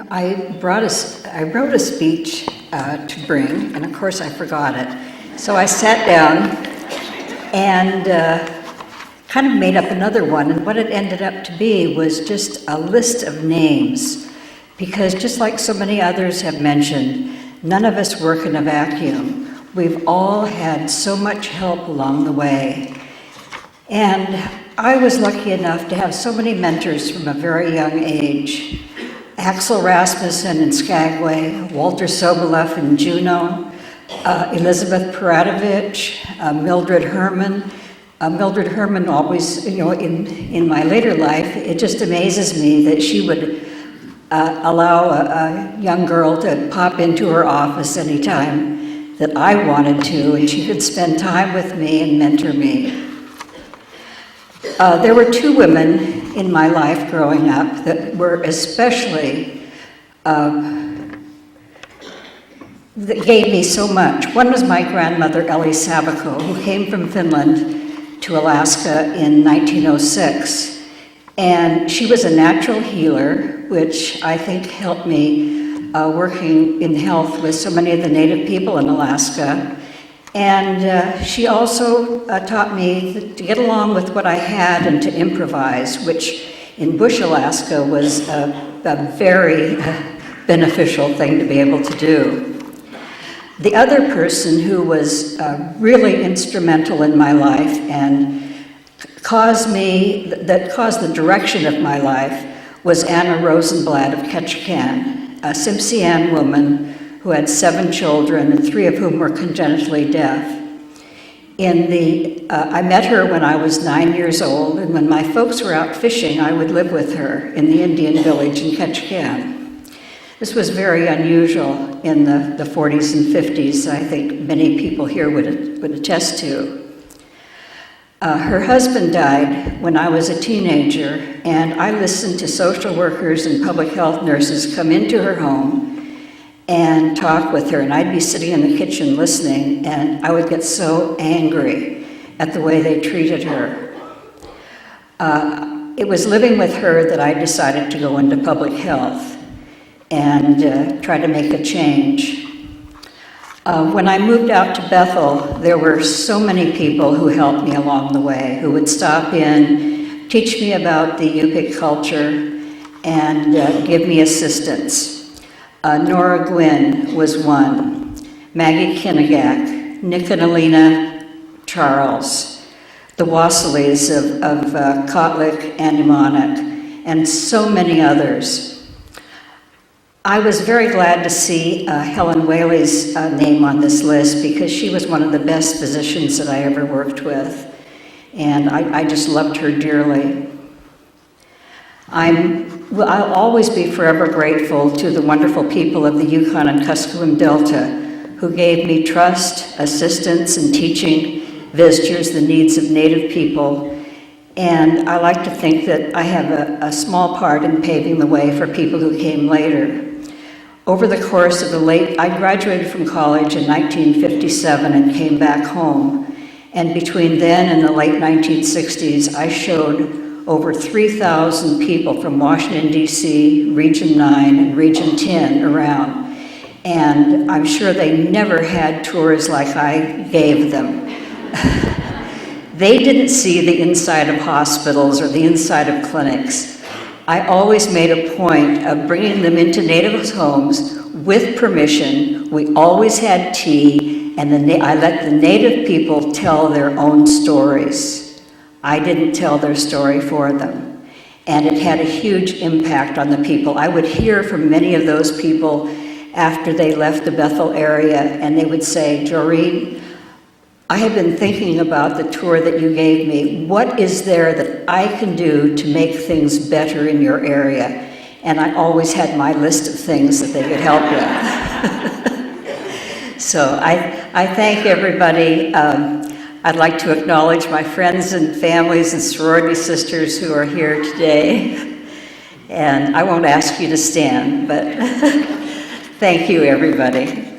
I wrote a speech to bring, and of course I forgot it. So I sat down and kind of made up another one, and what it ended up to be was just a list of names, because just like so many others have mentioned, none of us work in a vacuum. We've all had so much help along the way. And I was lucky enough to have so many mentors from a very young age. Axel Rasmussen in Skagway, Walter Soboleff in Juneau, Elizabeth Paratovich, Mildred Herman. Mildred Herman always, in my later life, it just amazes me that she would allow a young girl to pop into her office anytime that I wanted to, and she could spend time with me and mentor me. There were two women in my life growing up that were especially, that gave me so much. One was my grandmother, Joerene Savikko, who came from Finland to Alaska in 1906. And she was a natural healer, which I think helped me working in health with so many of the native people in Alaska. And she also taught me to get along with what I had and to improvise, which in bush Alaska was a very beneficial thing to be able to do. The other person who was really instrumental in my life and caused the direction of my life was Anna Rosenblad of Ketchikan, a Tsimshian woman who had 7 children, and 3 of whom were congenitally deaf. I met her when I was 9 years old, and when my folks were out fishing, I would live with her in the Indian Village in Ketchikan. This was very unusual in the 40s and 50s, I think many people here would attest to. Her husband died when I was a teenager, and I listened to social workers and public health nurses come into her home and talk with her, and I'd be sitting in the kitchen listening, and I would get so angry at the way they treated her. It was living with her that I decided to go into public health and try to make a change. When I moved out to Bethel, there were so many people who helped me along the way, who would stop in, teach me about the Yupik culture, and give me assistance. Nora Gwynn was one, Maggie Kinnegak, Nick and Alina Charles, the Wasseleys of Kotlik and Imanik, and so many others. I was very glad to see Helen Whaley's name on this list, because she was one of the best physicians that I ever worked with, and I just loved her dearly. I'll always be forever grateful to the wonderful people of the Yukon and Kuskokwim Delta who gave me trust, assistance, and teaching visitors the needs of Native people. And I like to think that I have a small part in paving the way for people who came later. Over the course of I graduated from college in 1957 and came back home. And between then and the late 1960s, I showed over 3,000 people from Washington, D.C., Region 9 and Region 10 around. And I'm sure they never had tours like I gave them. They didn't see the inside of hospitals or the inside of clinics. I always made a point of bringing them into Native homes with permission. We always had tea, and I let the Native people tell their own stories. I didn't tell their story for them. And it had a huge impact on the people. I would hear from many of those people after they left the Bethel area, and they would say, "Joerene, I have been thinking about the tour that you gave me. What is there that I can do to make things better in your area?" And I always had my list of things that they could help with. So I thank everybody. I'd like to acknowledge my friends and families and sorority sisters who are here today. And I won't ask you to stand, but thank you, everybody.